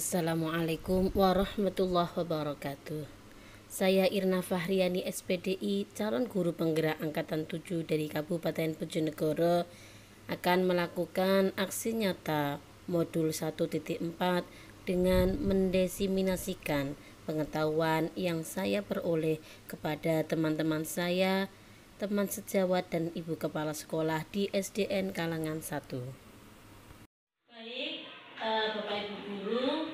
Assalamualaikum warahmatullahi wabarakatuh. Saya Irna Fahriani SPDI, calon guru penggerak Angkatan 7 dari Kabupaten Bojonegoro, akan melakukan aksi nyata modul 1.4 dengan mendiseminasikan pengetahuan yang saya peroleh kepada teman-teman saya, teman sejawat dan ibu kepala sekolah di SDN Kalangan 1. Baik, Bapak Ibu guru,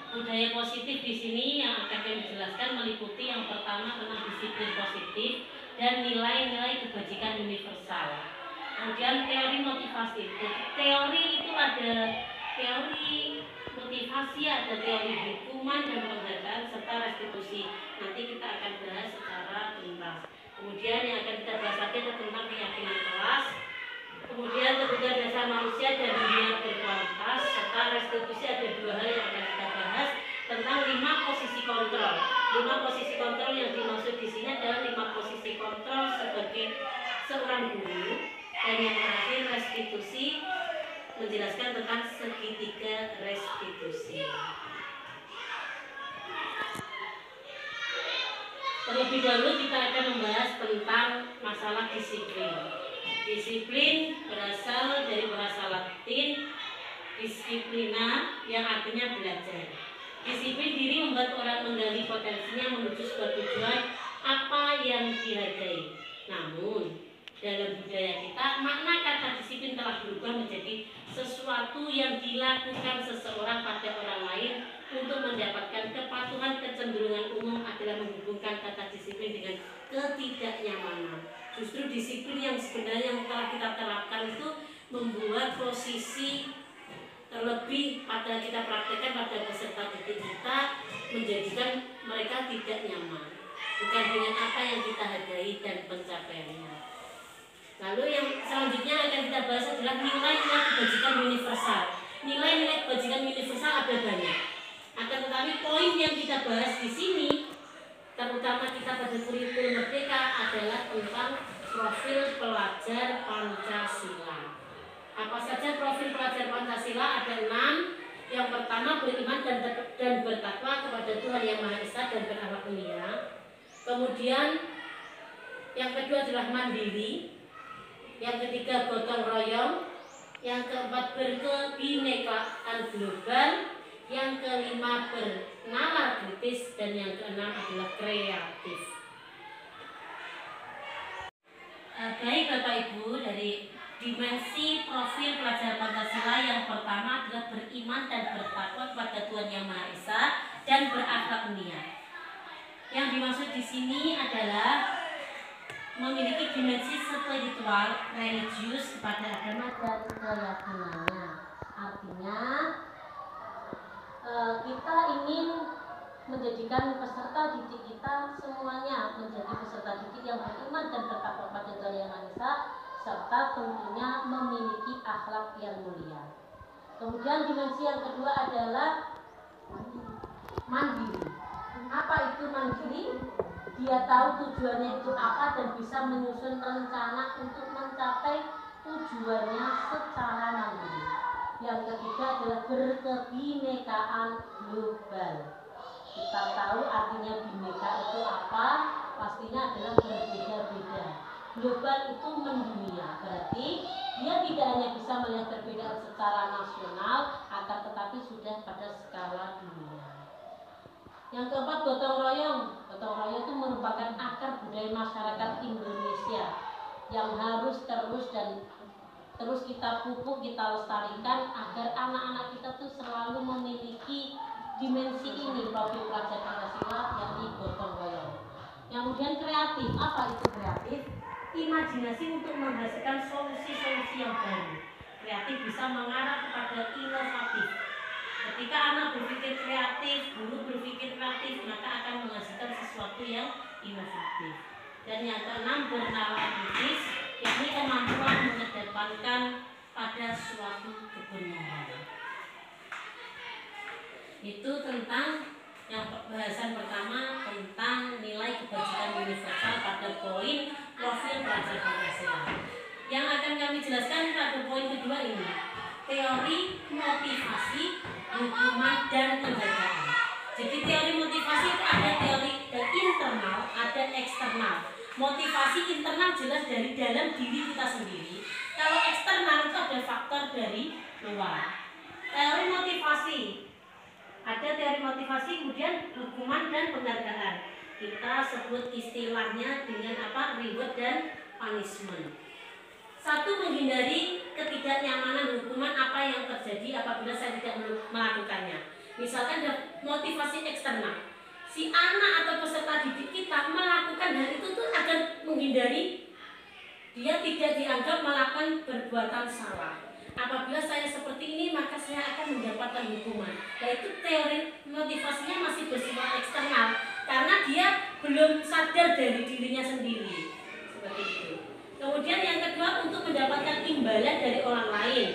budaya positif di sini yang akan kami jelaskan meliputi yang pertama tentang disiplin positif dan nilai-nilai kebajikan universal. Kemudian teori motivasi. Teori itu ada teori motivasi, ada teori hukuman dan penghargaan serta restitusi. Nanti kita akan bahas secara tuntas. Kemudian yang akan kita bahas lagi tentang keyakinan kelas. Kemudian kebutuhan dasar manusia dan dunia berkualitas serta restitusi. Ada dua hal yang akan kita bahas tentang 5 posisi kontrol. 5 posisi kontrol yang dimaksud di sini adalah 5 posisi kontrol sebagai seorang guru, dan yang terakhir restitusi, menjelaskan tentang segitiga restitusi. Terlebih dahulu kita akan membahas tentang masalah disiplin. Disiplin berasal dari bahasa Latin disiplina yang artinya belajar. Disiplin diri membuat orang menggali potensinya menuju sebuah tujuan apa yang dihargai. Namun dalam budaya kita, makna kata disiplin telah berubah menjadi sesuatu yang dilakukan seseorang pada orang lain untuk mendapatkan kepatuhan. Kecenderungan umum adalah menghubungkan kata disiplin dengan ketidaknyamanan. Justru disiplin yang sebenarnya yang telah kita terapkan itu membuat posisi terlebih pada kita praktekkan pada peserta didik kita, menjadikan mereka tidak nyaman bukan dengan apa yang kita hargai dan pencapaiannya. Lalu yang selanjutnya akan kita bahas adalah nilai-nilai kebajikan universal. Nilai-nilai kebajikan universal ada banyak. Akan tetapi poin yang kita bahas di sini, terutama kita pada kurikulum merdeka, adalah tentang profil pelajar Pancasila. Apa saja profil pelajar Pancasila? Ada 6. Yang pertama, beriman dan bertakwa kepada Tuhan Yang Maha Esa dan berakhlak mulia. Kemudian yang kedua adalah mandiri. Yang ketiga, gotong royong. Yang keempat, berkebinekaan global. Yang kelima, bernalar kritis. Dan yang keenam adalah kreatif. Baik Bapak Ibu, dari dimensi profil pelajar Pancasila yang pertama adalah beriman dan bertakwa kepada Tuhan Yang Maha Esa dan berakhlak mulia. Yang dimaksud di sini adalah memiliki dimensi spiritual, religius kepada agama dan keyakinannya. Artinya kita ingin menjadikan peserta didik kita semuanya menjadi peserta didik yang beriman dan bertakwa pada Tuhan Yang Maha Esa, serta tentunya memiliki akhlak yang mulia. Kemudian dimensi yang kedua adalah mandiri. Apa itu mandiri? Dia tahu tujuannya itu apa dan bisa menyusun rencana untuk mencapai tujuannya secara mandiri. Yang ketiga adalah berkebinekaan global. Kita tahu artinya bineka itu apa? Pastinya adalah berbeda-beda. Global itu mendunia, berarti dia tidak hanya bisa melihat perbedaan secara nasional, akan tetapi sudah pada skala dunia. Yang keempat, gotong royong. Gotong royong itu merupakan akar budaya masyarakat Indonesia yang harus terus kita pupuk, kita lestarikan agar anak-anak kita tuh selalu memiliki dimensi ini, profil pelajar Pancasila, yakni gotong royong. Yang kemudian kreatif. Apa itu kreatif? Imajinasi untuk menghasilkan solusi-solusi yang baru. Kreatif bisa mengarah kepada inovatif. Ketika anak berpikir kreatif, guru berpikir kreatif, maka akan menghasilkan sesuatu yang inovatif. Dan yang keenam, bernalar kritis, yakni kemampuan mengedepankan pada suatu kebenaran. Itu tentang yang bahasan pertama tentang nilai kebajikan universal pada poin profil pelajar Pancasila. Yang akan kami jelaskan pada poin kedua ini, teori motivasi, hukuman, dan penghargaan. Jadi teori motivasi itu ada teori internal, ada eksternal. Motivasi internal jelas dari dalam diri kita sendiri. Kalau eksternal itu ada faktor dari luar. Teori motivasi, ada teori motivasi, kemudian hukuman dan penghargaan. Kita sebut istilahnya dengan apa? Reward dan punishment. Satu, menghindari ketidaknyamanan hukuman apa yang terjadi apabila saya tidak melakukannya. Misalkan ada motivasi eksternal, si anak atau peserta didik kita melakukan hal itu tuh akan menghindari, dia tidak dianggap melakukan perbuatan salah. Apabila saya seperti ini maka saya akan mendapatkan hukuman. Nah, itu teori motivasinya masih bersifat eksternal karena dia belum sadar dari dirinya sendiri. Seperti itu. Kemudian yang kedua, untuk mendapatkan imbalan dari orang lain.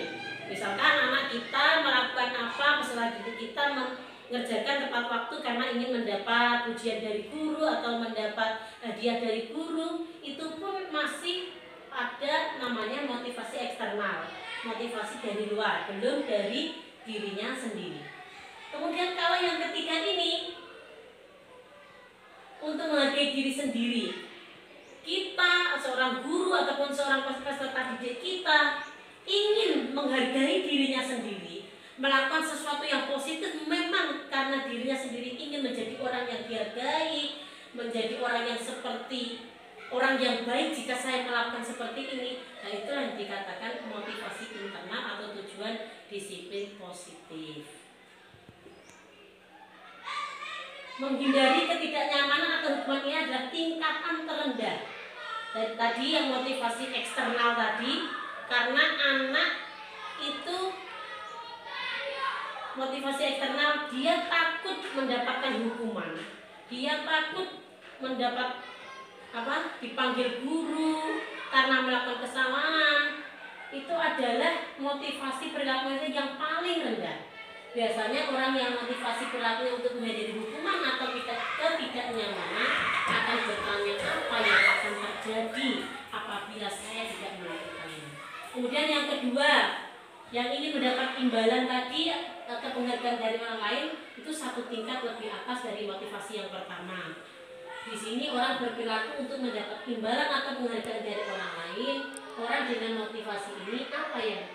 Misalkan anak kita melakukan apa, peserta didik kita mengerjakan tepat waktu karena ingin mendapat pujian dari guru atau mendapat hadiah dari guru, itu pun masih ada namanya motivasi eksternal, motivasi dari luar, belum dari dirinya sendiri. Kemudian kalau yang ketiga ini, untuk menghargai diri sendiri, kita seorang guru ataupun seorang peserta didik kita ingin menghargai dirinya sendiri, melakukan sesuatu yang positif memang karena dirinya sendiri ingin menjadi orang yang dihargai, menjadi orang yang seperti orang yang baik jika saya melakukan seperti ini. Nah, itu yang dikatakan motivasi internal atau tujuan disiplin positif. Menghindari ketidaknyamanan atau hukuman ini adalah tingkatan terendah. Dan tadi yang motivasi eksternal tadi, karena anak itu motivasi eksternal, dia takut mendapatkan hukuman, dia takut mendapat dipanggil guru karena melakukan kesalahan. Itu adalah motivasi perilaku yang paling rendah. Biasanya orang yang motivasi perilakunya untuk menghindari hukuman atau ketidaknyamanan akan bertanya apa yang akan terjadi apabila saya tidak melakukannya. Kemudian yang kedua, yang ingin mendapat imbalan tadi atau penghargaan dari orang lain, itu satu tingkat lebih atas dari motivasi yang pertama. Di sini orang berperilaku untuk mendapat imbalan atau penghargaan dari orang lain. Orang dengan motivasi ini apa yang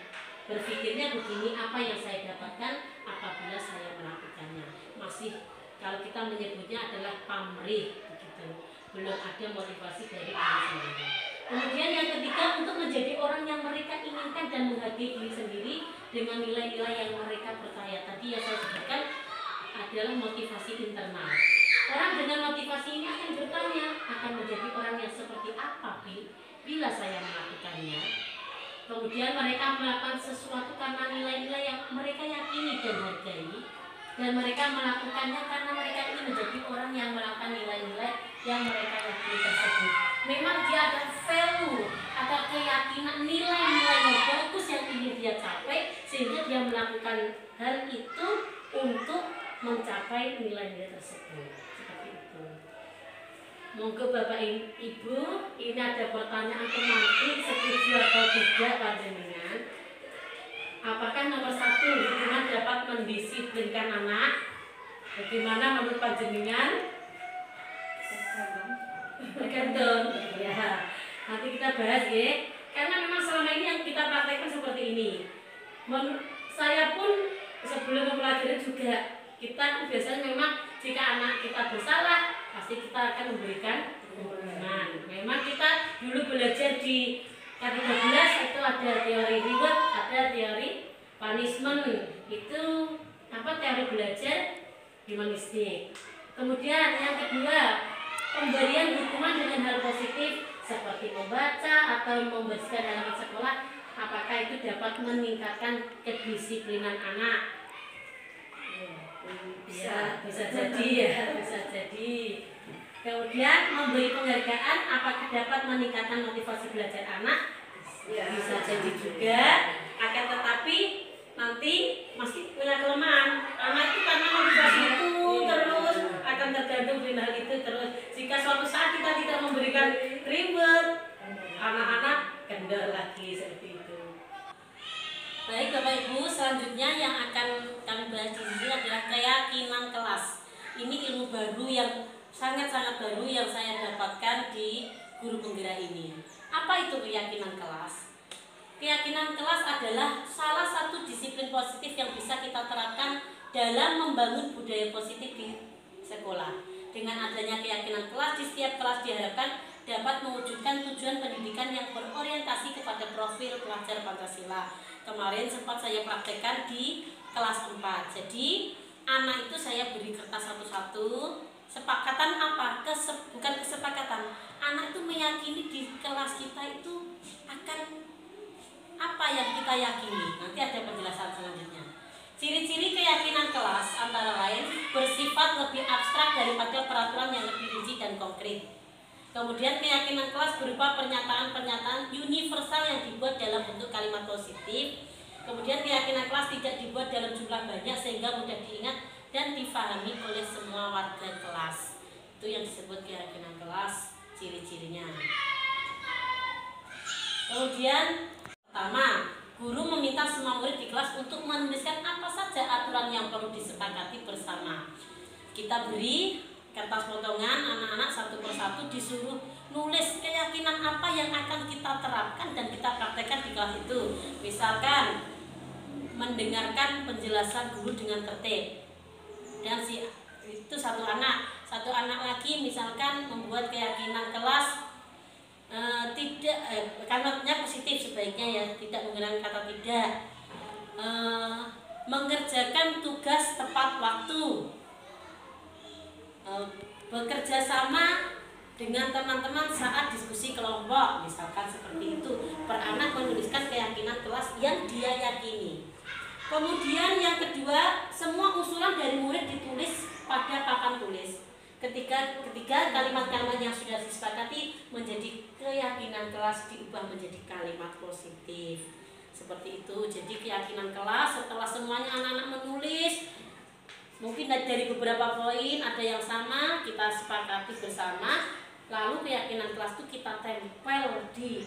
berpikirnya begini, apa yang saya dapatkan apabila saya melakukannya. Masih kalau kita menyebutnya adalah pamrih begitu. Belum ada motivasi dari diri sendiri. Kemudian yang ketiga, untuk menjadi orang yang mereka inginkan dan menghargai diri sendiri dengan nilai-nilai yang mereka percaya. Tadi yang saya sebutkan adalah motivasi internal. Orang dengan motivasi ini akan bertanya, akan menjadi orang yang seperti apa bila saya melakukannya. Kemudian mereka melakukan sesuatu karena nilai-nilai yang mereka yakini dan hargai, dan mereka melakukannya karena mereka ingin menjadi orang yang melakukan nilai-nilai yang mereka yakini tersebut. Memang dia ada value atau keyakinan, nilai-nilai yang bagus yang ingin dia capai, sehingga dia melakukan hal itu untuk mencapai nilai-nilai tersebut. Seperti itu. Monggo Bapak Ibu, ini ada pertanyaan pemantik, setuju atau tidak panjenengan? Apakah nomor 1, hukuman dapat mendisiplinkan anak? Bagaimana menurut panjenengan? Tergantung. Ya, nanti kita bahas ya. Karena memang selama ini yang kita praktekkan seperti ini. Saya pun sebelum mempelajari juga, kita biasanya memang jika anak kita bersalah, pasti kita akan memberikan hukuman. Memang kita dulu belajar di K13 itu ada teori reward, ada teori punishment. Itu teori belajar humanistik. Kemudian yang kedua, pemberian hukuman dengan hal positif seperti membaca atau membersihkan halaman sekolah. Apakah itu dapat meningkatkan kedisiplinan anak? Bisa jadi ya, bisa jadi. Kemudian memberi penghargaan, apakah dapat meningkatkan motivasi belajar anak? Bisa jadi juga. Akan tetapi nanti masih punya kelemahan. Anak itu karena motivasi itu terus akan tergantung dengan hal itu terus. Jika suatu saat kita tidak memberikan reward, anak-anak kendor lagi seperti itu. Baik Bapak Ibu, selanjutnya yang akan kami bahas di sini adalah keyakinan kelas. Ini ilmu baru yang sangat-sangat baru yang saya dapatkan di guru penggerak ini. Apa itu keyakinan kelas? Keyakinan kelas adalah salah satu disiplin positif yang bisa kita terapkan dalam membangun budaya positif di sekolah. Dengan adanya keyakinan kelas, di setiap kelas diharapkan dapat mewujudkan tujuan pendidikan yang berorientasi kepada profil pelajar Pancasila. Kemarin sempat saya praktekkan di kelas 4. Jadi anak itu saya beri kertas satu-satu. Sepakatan apa? Bukan kesepakatan. Anak itu meyakini di kelas kita itu akan apa yang kita yakini. Nanti ada penjelasan selanjutnya. Ciri-ciri keyakinan kelas antara lain bersifat lebih abstrak daripada peraturan yang lebih rinci dan konkret. Kemudian keyakinan kelas berupa pernyataan-pernyataan universal yang dibuat dalam bentuk kalimat positif. Kemudian keyakinan kelas tidak dibuat dalam jumlah banyak sehingga mudah diingat dan difahami oleh semua warga kelas. Itu yang disebut keyakinan kelas, ciri-cirinya. Kemudian pertama, guru meminta semua murid di kelas untuk menuliskan apa saja aturan yang perlu disepakati bersama. Kita beri kertas potongan, anak-anak satu persatu disuruh nulis keyakinan apa yang akan kita terapkan dan kita praktekkan di kelas itu. Misalkan mendengarkan penjelasan guru dengan tertib. Dan itu satu anak lagi misalkan membuat keyakinan kelas kalimatnya positif sebaiknya ya, tidak menggunakan kata tidak. Mengerjakan tugas tepat waktu, bekerja sama dengan teman-teman saat diskusi kelompok, misalkan seperti itu. Per anak menuliskan keyakinan kelas yang dia yakini. Kemudian yang kedua, semua usulan dari murid ditulis pada papan tulis. Ketiga kalimat-kalimat yang sudah disepakati menjadi keyakinan kelas diubah menjadi kalimat positif. Seperti itu. Jadi keyakinan kelas setelah semuanya anak-anak menulis, mungkin dari beberapa poin ada yang sama, kita sepakati bersama. Lalu keyakinan kelas itu kita tempel di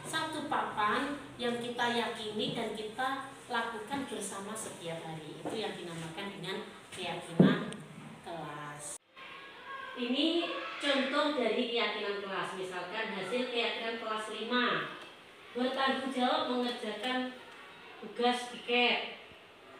satu papan yang kita yakini dan kita lakukan bersama setiap hari. Itu yang dinamakan dengan keyakinan kelas. Ini contoh dari keyakinan kelas. Misalkan hasil keyakinan kelas 5, bertanggung jawab mengerjakan tugas piket,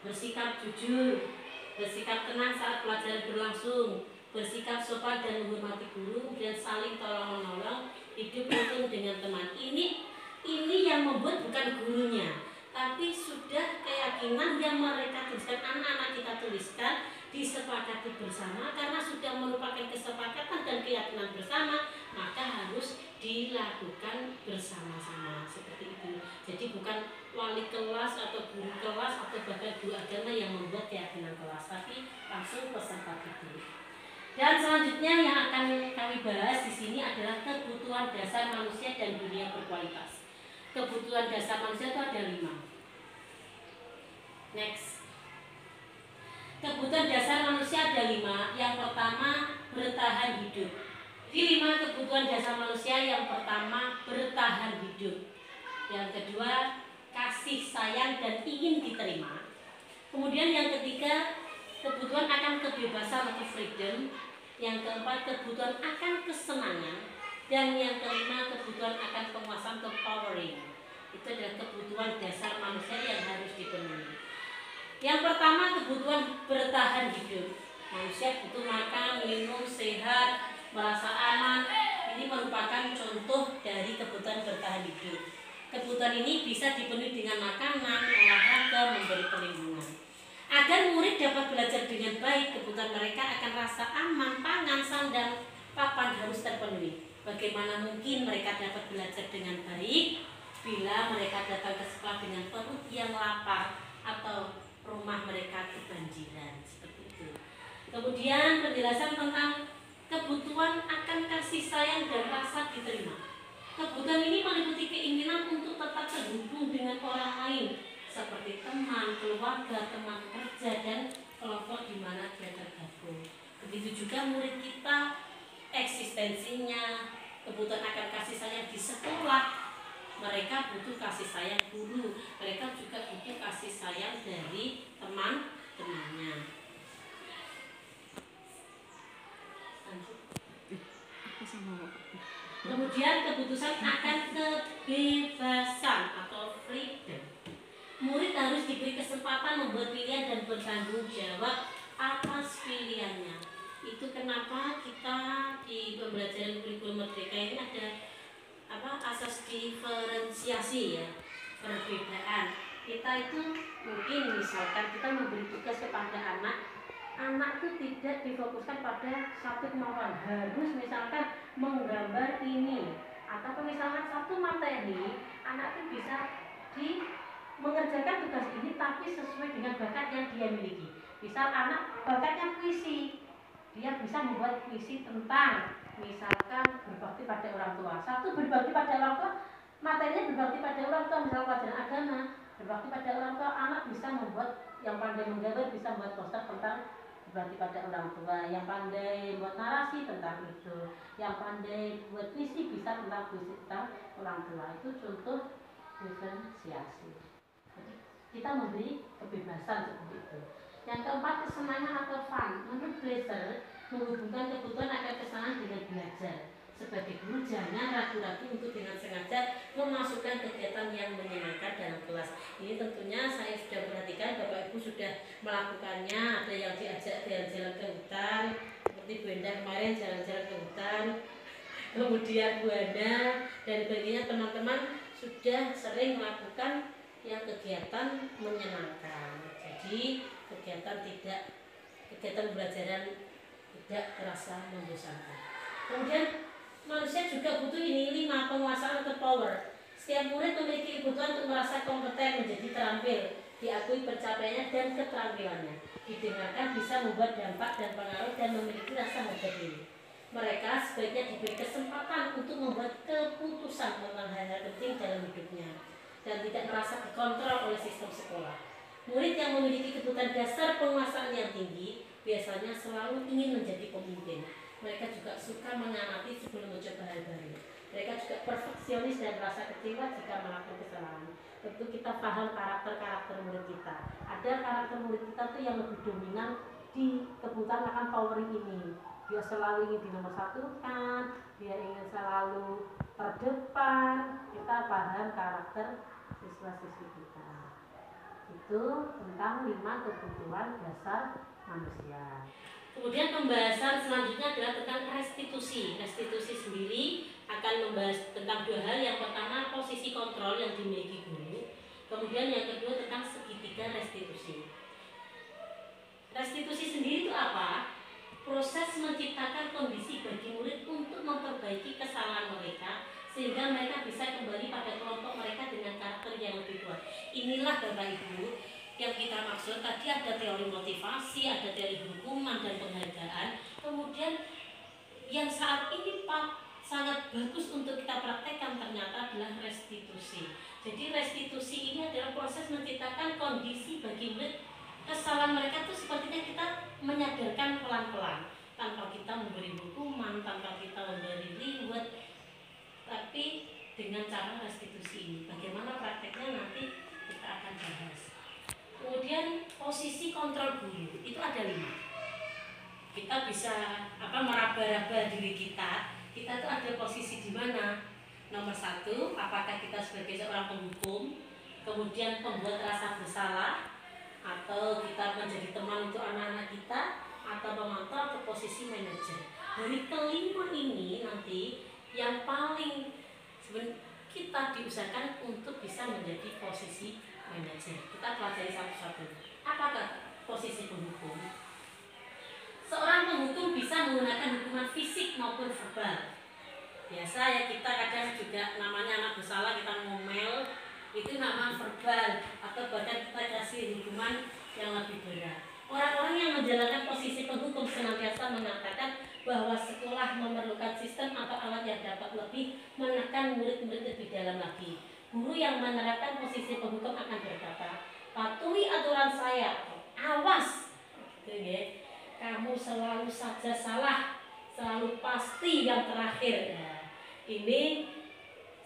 bersikap jujur, bersikap tenang saat pelajaran berlangsung, bersikap sopan dan menghormati guru, dan saling tolong-menolong, hidup rukun dengan teman. Ini yang membuat bukan gurunya, tapi sudah keyakinan yang mereka tuliskan, anak-anak kita tuliskan, disepakati bersama. Karena sudah merupakan kesepakatan dan keyakinan bersama, maka harus dilakukan bersama-sama seperti itu. Jadi bukan wali kelas atau guru kelas atau bahkan guru agama yang membuat keyakinan kelas, tapi langsung peserta didik. Dan selanjutnya yang akan kami bahas di sini adalah kebutuhan dasar manusia dan dunia berkualitas. Kebutuhan dasar manusia itu ada 5. Next. Kebutuhan dasar manusia ada 5. Yang pertama, bertahan hidup. Jadi 5 kebutuhan dasar manusia. Yang pertama, bertahan hidup. Yang kedua, kasih sayang dan ingin diterima. Kemudian yang ketiga, kebutuhan akan kebebasan atau freedom. Yang keempat, kebutuhan akan kesenangan. Dan yang kelima, kebutuhan akan penguasaan atau powering. Itu adalah kebutuhan dasar manusia yang harus dipenuhi. Yang pertama, kebutuhan bertahan hidup. Manusia butuh makan, minum, sehat, merasa aman. Ini merupakan contoh dari kebutuhan bertahan hidup. Kebutuhan ini bisa dipenuhi dengan makanan, olahraga, memberi perlindungan. Agar murid dapat belajar dengan baik, kebutuhan mereka akan rasa aman, pangan, sandang, papan harus terpenuhi. Bagaimana mungkin mereka dapat belajar dengan baik bila mereka datang ke sekolah dengan perut yang lapar atau rumah mereka kebanjiran, seperti itu. Kemudian penjelasan tentang kebutuhan akan kasih sayang dan rasa diterima. Kebutuhan ini meliputi keinginan untuk tetap terhubung dengan orang lain, seperti teman, keluarga, teman kerja, dan kelompok di mana dia tergabung. Begitu juga murid kita, eksistensinya, kebutuhan akan kasih sayang di sekolah, Mereka butuh kasih sayang guru, mereka juga butuh kasih sayang dari teman-temannya. Kemudian keputusan akan kebebasan atau freedom. Murid harus diberi kesempatan membuat pilihan dan bertanggung jawab atas pilihannya. Itu kenapa kita di pembelajaran kurikulum merdeka ini ada asas diferensiasi ya, perbedaan. Kita itu mungkin misalkan kita memberi tugas kepada anak itu tidak difokuskan pada satu kemampuan, harus misalkan menggambar ini, atau misalkan satu materi anak itu bisa mengerjakan tugas ini tapi sesuai dengan bakat yang dia miliki. Misal anak bakatnya puisi, dia bisa membuat puisi tentang misalkan berbakti pada orang tua. Satu berbakti pada orang tua, materinya berbakti pada orang tua, misal pelajaran agama, berbakti pada orang tua, anak bisa membuat, yang pandai menggambar bisa membuat poster tentang berbakti pada orang tua, yang pandai buat narasi tentang itu, yang pandai buat puisi bisa tentang puisi tentang orang tua. Itu contoh diferensiasi. Jadi kita memberi kebebasan seperti itu. Yang keempat, kesenangan atau fun. Menurut Glaser, menghubungkan kebutuhan akan kesenangan dengan belajar. Sebagai guru jangan ragu-ragu untuk dengan sengaja memasukkan kegiatan yang menyenangkan dalam kelas. Ini tentunya saya sudah perhatikan Bapak Ibu sudah melakukannya. Ada yang diajak jalan-jalan ke hutan, seperti Bu Enda kemarin jalan-jalan ke hutan, kemudian Bu Hana dan sebagainya. Teman-teman sudah sering melakukan yang kegiatan menyenangkan. Jadi kegiatan pembelajaran tidak terasa membosankan. Kemudian manusia juga butuh ini 5, penguasaan atau power. Setiap murid memiliki kebutuhan untuk merasa kompeten, menjadi terampil, diakui pencapaiannya dan keterampilannya, didengarkan, bisa membuat dampak dan pengaruh, dan memiliki rasa harga diri. Mereka sebaiknya diberi kesempatan untuk membuat keputusan tentang hal-hal penting dalam hidupnya dan tidak merasa dikontrol oleh sistem sekolah. Murid yang memiliki kebutuhan dasar penguasaan yang tinggi biasanya selalu ingin menjadi pemimpin. Mereka juga suka mengamati sebelum mencoba hal baru. Mereka juga perfeksionis dan merasa kecewa jika melakukan kesalahan. Tentu kita paham karakter murid kita. Ada karakter murid kita tuh yang lebih dominan di kebutuhan akan powering ini. Dia selalu ingin di nomor satukan, dia ingin selalu terdepan. Kita paham karakter siswa-siswi kita. Itu tentang 5 kebutuhan dasar manusia. Kemudian pembahasan selanjutnya adalah tentang restitusi. Restitusi sendiri akan membahas tentang 2 hal. Yang pertama, posisi kontrol yang dimiliki guru. Kemudian yang kedua tentang segitiga restitusi. Restitusi sendiri itu apa? Proses menciptakan kondisi bagi murid untuk memperbaiki kesalahan mereka sehingga mereka bisa kembali pada kelompok mereka dengan karakter yang lebih kuat. Inilah Bapak Ibu yang kita maksud. Tadi ada teori motivasi, ada teori hukuman dan penghargaan. Kemudian yang saat ini sangat bagus untuk kita praktekkan ternyata adalah restitusi. Jadi restitusi ini adalah proses menciptakan kondisi bagi murid. Kesalahan mereka itu sepertinya kita menyadarkan pelan-pelan, tanpa kita memberi hukuman, tanpa kita memberi reward, tapi dengan cara restitusi ini. Bagaimana prakteknya nanti kita akan bahas. Kemudian posisi kontrol guru itu ada 5. Kita bisa meraba-raba diri kita. Kita tuh ada posisi di mana? Nomor 1, apakah kita sebagai seorang penghukum, kemudian pembuat rasa bersalah, atau kita menjadi teman untuk anak-anak kita, atau pemantau, atau posisi manajer. Dari kelima ini nanti yang paling kita diusahakan untuk bisa menjadi posisi manajer. Kita pelajari satu-satu. Apakah posisi penghukum? Seorang penghukum bisa menggunakan hukuman fisik maupun verbal. Biasa ya, kita kadang juga namanya anak bersalah, kita ngomel, itu nama verbal, atau bahkan kita kasih hukuman yang lebih berat. Orang-orang yang menjalankan posisi penghukum senantiasa mengatakan bahwa sekolah memerlukan sistem atau alat yang dapat lebih menekan murid-murid lebih dalam lagi. Guru yang menerapkan posisi penghukum akan berkata, patuhi aturan saya, awas, gitu ya. Kamu selalu saja salah, selalu pasti yang terakhir. Nah, ini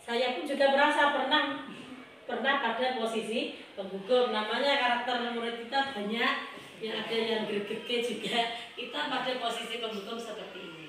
Saya pun juga merasa pernah pada posisi penghukum. Namanya karakter murid kita banyak, yang ada yang gregetke juga. Kita pada posisi penghukum seperti ini.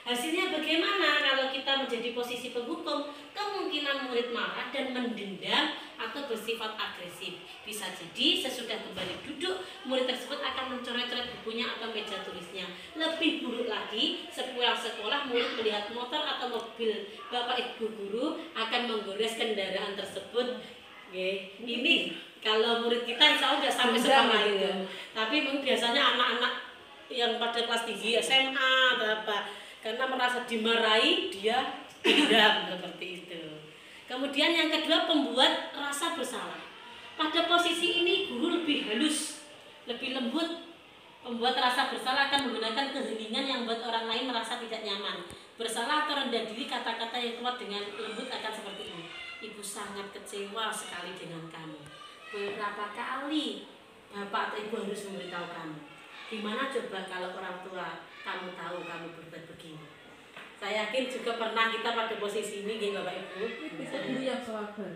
Hasilnya bagaimana kalau kita menjadi posisi penghukum? Kemungkinan murid marah dan mendendam atau bersifat agresif. Bisa jadi sesudah kembali duduk, murid tersebut akan mencoret-coret bukunya atau meja tulisnya. Lebih buruk lagi, sepulang sekolah murid melihat motor atau mobil bapak ibu guru akan menggores kendaraan tersebut. Ini kalau murid kita insya Allah sampai separah itu. Tapi biasanya anak-anak yang pada kelas tinggi SMA atau apa, karena merasa dimarahi dia dendam seperti itu. Kemudian yang kedua, pembuat rasa bersalah. Pada posisi ini guru lebih halus, lebih lembut. Pembuat rasa bersalah akan menggunakan keheningan yang membuat orang lain merasa tidak nyaman. Bersalah atau rendah diri, kata-kata yang keluar dengan lembut akan seperti ini. Ibu sangat kecewa sekali dengan kamu. Beberapa kali bapak atau ibu harus memberitahu kamu. Gimana coba kalau orang tua kamu tahu kamu berbuat begini? Saya yakin juga pernah kita pada posisi ini, gitu Bapak Ibu. Ibu yang sabar.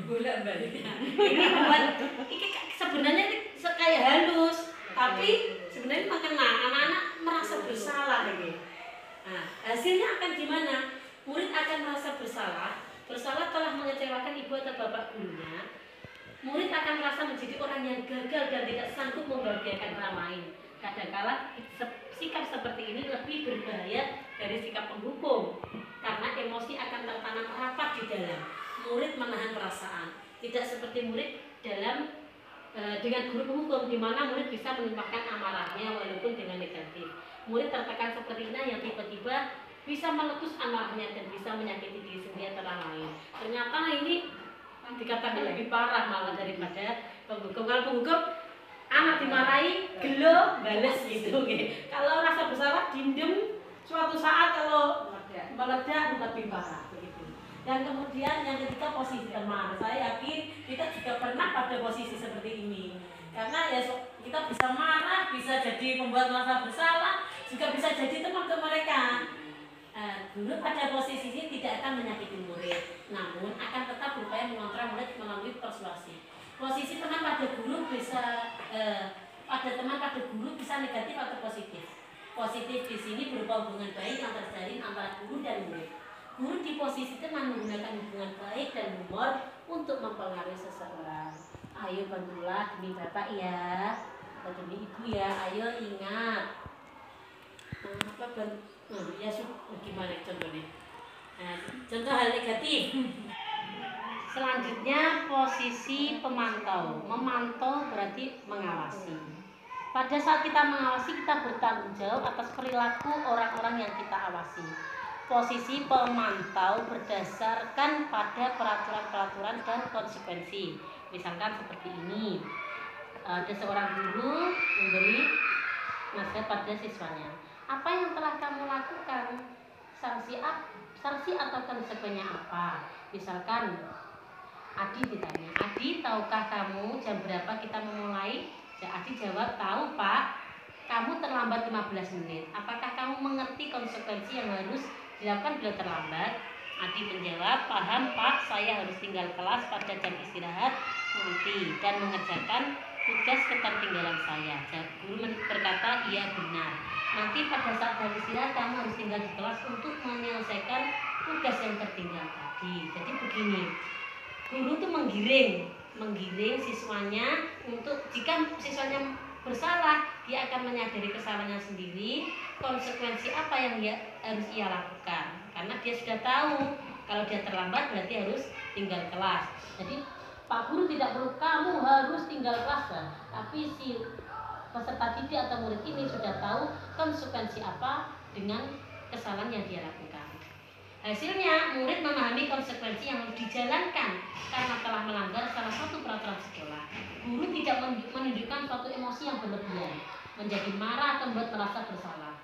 Bolak-balik. Ini membuat, ini sebenarnya ini kayak halus, tapi sebenarnya makanya anak-anak merasa bersalah ini. Nah, hasilnya akan gimana? Murid akan merasa bersalah telah mengecewakan ibu atau bapak gurunya. Murid akan merasa menjadi orang yang gagal dan tidak sanggup membahagiakan orang lain. Kadangkala sikap seperti ini lebih berbahaya dari sikap penghukum, karena emosi akan tertanam rapat di dalam. Murid menahan perasaan, tidak seperti murid dengan guru penghukum, di mana murid bisa melimpahkan amarahnya walaupun dengan negatif. Murid tertekan seperti ini yang tiba-tiba bisa meletus amarahnya dan bisa menyakiti diri sendiri atau orang lain. Ternyata ini dikatakan lebih parah malah daripada penghukum. Kalau penghukum anak dimarahi, gelo, bales gitu. Kalau rasa bersalah, dindem, suatu saat kalau meledak lebih parah begitu. Dan kemudian yang ketiga, posisi teman. Saya yakin kita juga pernah pada posisi seperti ini. Karena ya kita bisa marah, bisa jadi membuat rasa bersalah, juga bisa jadi teman ke mereka. Guru pada posisi ini tidak akan menyakiti murid, namun akan tetap berupaya mengontrol murid melalui persuasi. Posisi teman pada guru bisa bisa negatif atau positif. Positif di sini berupa hubungan baik yang terjalin antara guru dan murid. Guru di posisi teman menggunakan hubungan baik dan humor untuk mempengaruhi seseorang. Ayo bantulah demi bapak ya, atau demi ibu ya. Ayo ingat. Gimana contohnya? Contoh hal negatif. Selanjutnya posisi pemantau. Memantau berarti mengawasi. Pada saat kita mengawasi, kita bertanggung jawab atas perilaku orang-orang yang kita awasi. Posisi pemantau berdasarkan pada peraturan-peraturan dan konsekuensi. Misalkan seperti ini. Ada seorang guru memberi nasihat pada siswanya. Apa yang telah kamu lakukan? Sanksi atau konsekuensinya apa? Misalkan Adi ditanya, Adi, tahukah kamu jam berapa kita memulai? Adi jawab, tahu Pak. Kamu terlambat 15 menit. Apakah kamu mengerti konsekuensi yang harus dilakukan bila terlambat? Adi menjawab, paham Pak, saya harus tinggal kelas pada jam istirahat nanti dan mengerjakan tugas ketertinggalan saya. Guru berkata, iya benar. Nanti pada saat jam istirahat kamu harus tinggal di kelas untuk menyelesaikan tugas yang tertinggal tadi. Jadi begini, guru itu menggiring siswanya untuk, jika siswanya bersalah, dia akan menyadari kesalahannya sendiri, konsekuensi apa yang harus ia lakukan. Karena dia sudah tahu kalau dia terlambat berarti harus tinggal kelas. Jadi Pak Guru tidak perlu kamu harus tinggal kelas, tapi si peserta didik atau murid ini sudah tahu konsekuensi apa dengan kesalahan yang dia lakukan. Hasilnya, murid memahami konsekuensi yang harus dijalankan karena telah melanggar salah satu peraturan sekolah. Guru tidak menunjukkan suatu emosi yang berlebihan, menjadi marah atau membuat merasa bersalah.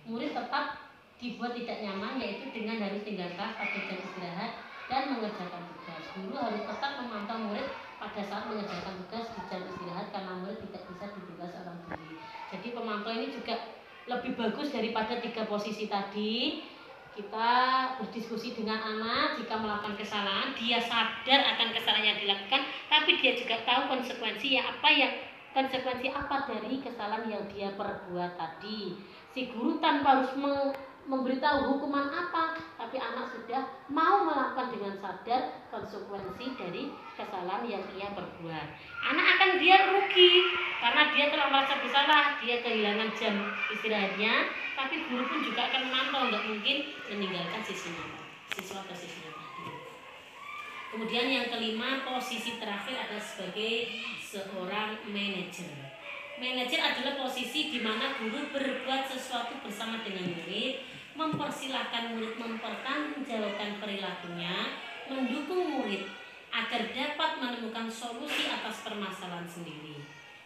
Murid tetap dibuat tidak nyaman, yaitu dengan harus tinggal kelas pada jam istirahat dan mengerjakan tugas. Guru harus tetap memantau murid pada saat mengerjakan tugas di jam istirahat karena murid tidak bisa ditugas orang diri. Jadi pemantau ini juga lebih bagus daripada 3 posisi tadi. kita berdiskusi dengan anak. Jika melakukan kesalahan, dia sadar akan kesalahan yang dilakukan, tapi dia juga tahu konsekuensi apa dari kesalahan yang dia perbuat tadi. Si guru tanpa harus memberitahu hukuman apa, tapi anak sudah mau melakukan dengan sadar konsekuensi dari kesalahan yang ia perbuat. Anak akan dia rugi karena dia telah merasa bersalah, dia kehilangan jam istirahatnya, tapi guru pun juga akan memantau, nggak mungkin meninggalkan siswa atau siswinya tadi. Kemudian yang kelima, posisi terakhir adalah sebagai seorang manajer. Manajer adalah posisi di mana guru berbuat sesuatu bersama dengan murid, mempersilahkan murid mempertanggungjawabkan perilakunya, mendukung murid agar dapat menemukan solusi atas permasalahan sendiri.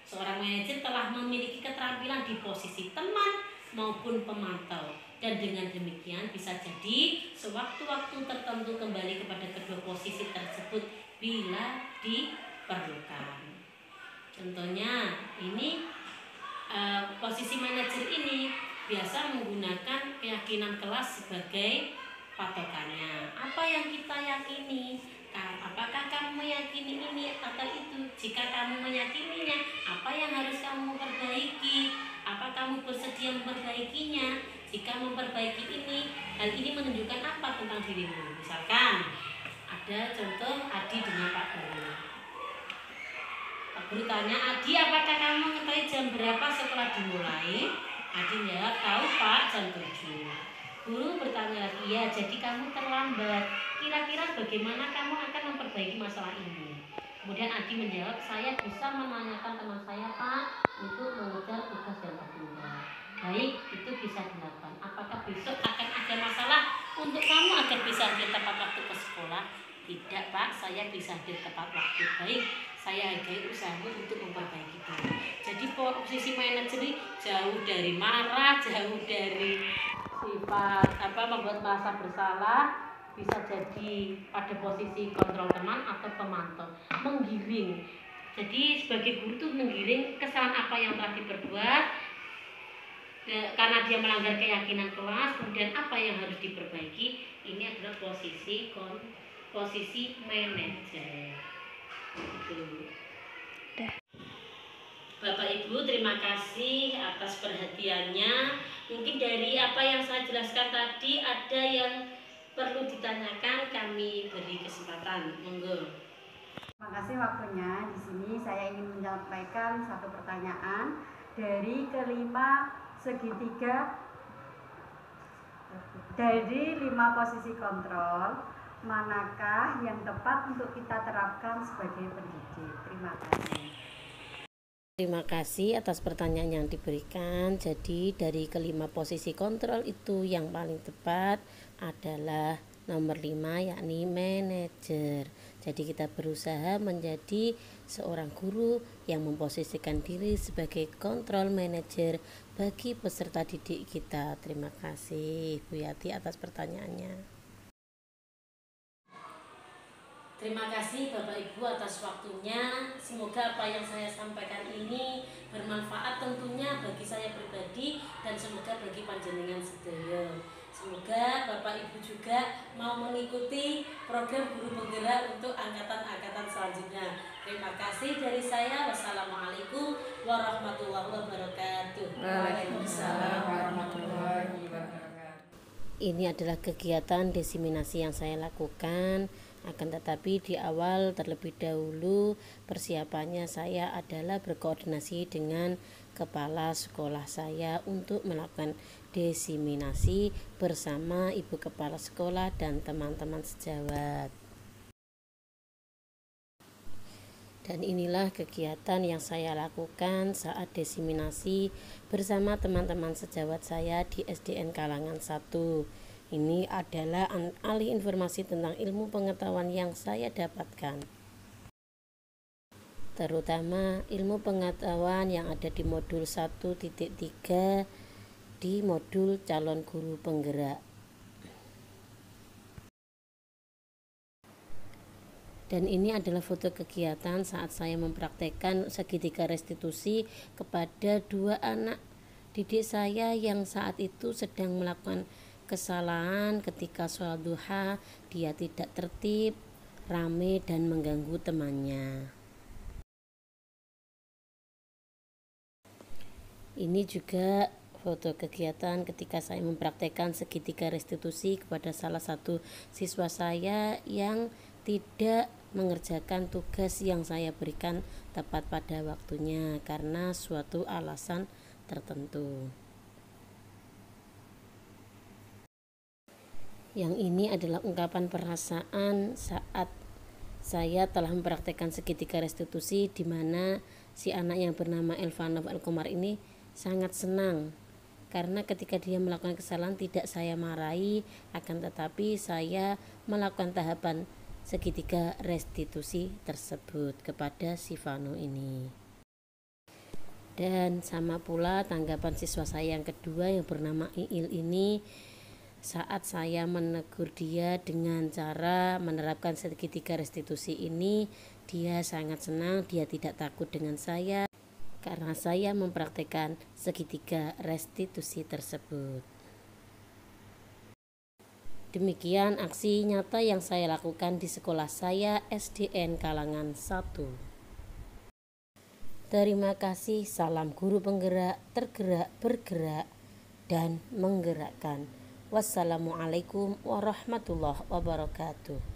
Seorang manajer telah memiliki keterampilan di posisi teman maupun pemantau, dan dengan demikian bisa jadi sewaktu-waktu tertentu kembali kepada kedua posisi tersebut bila diperlukan. Contohnya ini posisi manajer ini biasa menggunakan keyakinan kelas sebagai patokannya. Apa yang kita yakini? Apakah kamu meyakini ini atau itu? Jika kamu meyakininya, apa yang harus kamu perbaiki? Apa kamu bersedia memperbaikinya? Jika memperbaiki ini, hal ini menunjukkan apa tentang dirimu? Misalkan ada contoh Adi dengan Pak Guru. Pak Guru tanya, Adi, apakah kamu mengetahui jam berapa sekolah dimulai? Adi jawab, tahu Pak, jam 7. Guru bertanya lagi, ya jadi kamu terlambat. Kira-kira bagaimana kamu akan memperbaiki masalah ini? Kemudian Adi menjawab, saya bisa menanyakan teman saya Pak untuk mengejar tugas yang tertunda. Baik, itu bisa dilakukan. Apakah besok akan ada masalah untuk kamu agar bisa hadir tepat waktu ke sekolah? Tidak Pak, saya bisa hadir tepat waktu. Baik, saya hargai usahamu untuk memperbaiki itu. Jadi posisi manajer jauh dari marah, jauh dari sifat membuat merasa bersalah, bisa jadi pada posisi kontrol teman atau pemantau, menggiring. Jadi sebagai guru itu menggiring kesalahan apa yang telah diperbuat karena dia melanggar keyakinan kelas, kemudian apa yang harus diperbaiki. Ini adalah posisi manajer. Bapak Ibu, terima kasih atas perhatiannya. Mungkin dari apa yang saya jelaskan tadi ada yang perlu ditanyakan, kami beri kesempatan. Monggo. Terima kasih waktunya. Di sini saya ingin menyampaikan satu pertanyaan dari kelima segitiga. Dari 5 posisi kontrol, manakah yang tepat untuk kita terapkan sebagai pendidik? Terima kasih. Terima kasih atas pertanyaan yang diberikan. Jadi dari kelima posisi kontrol itu yang paling tepat adalah nomor 5, yakni manajer. Jadi kita berusaha menjadi seorang guru yang memposisikan diri sebagai kontrol manajer bagi peserta didik kita. Terima kasih Bu Yati atas pertanyaannya. Terima kasih Bapak Ibu atas waktunya. Semoga apa yang saya sampaikan ini bermanfaat tentunya bagi saya pribadi dan semoga bagi panjenengan sedaya. Semoga Bapak Ibu juga mau mengikuti program Guru Penggerak untuk angkatan-angkatan selanjutnya. Terima kasih dari saya. Wassalamualaikum warahmatullahi wabarakatuh. Waalaikumsalam warahmatullahi wabarakatuh. Ini adalah kegiatan diseminasi yang saya lakukan. Akan tetapi di awal terlebih dahulu persiapannya saya adalah berkoordinasi dengan kepala sekolah saya untuk melakukan diseminasi bersama ibu kepala sekolah dan teman-teman sejawat. Dan inilah kegiatan yang saya lakukan saat diseminasi bersama teman-teman sejawat saya di SDN Kalangan 1. Ini adalah alih informasi tentang ilmu pengetahuan yang saya dapatkan, terutama ilmu pengetahuan yang ada di modul 1.3 di modul calon guru penggerak. Dan ini adalah foto kegiatan saat saya mempraktekkan segitiga restitusi kepada 2 anak didik saya yang saat itu sedang melakukan kesalahan ketika sholat duha, dia tidak tertib, rame dan mengganggu temannya. Ini juga foto kegiatan ketika saya mempraktekkan segitiga restitusi kepada salah satu siswa saya yang tidak mengerjakan tugas yang saya berikan tepat pada waktunya karena suatu alasan tertentu. Yang ini adalah ungkapan perasaan saat saya telah mempraktekkan segitiga restitusi, di mana si anak yang bernama Elvanov Alkomar ini sangat senang karena ketika dia melakukan kesalahan tidak saya marahi, akan tetapi saya melakukan tahapan segitiga restitusi tersebut kepada si Vano ini. Dan sama pula tanggapan siswa saya yang kedua yang bernama Iil ini, saat saya menegur dia dengan cara menerapkan segitiga restitusi ini, dia sangat senang, dia tidak takut dengan saya karena saya mempraktekkan segitiga restitusi tersebut. Demikian aksi nyata yang saya lakukan di sekolah saya SDN Kalangan 1. Terima kasih, salam guru penggerak, tergerak, bergerak, dan menggerakkan. Wassalamualaikum warahmatullahi wabarakatuh.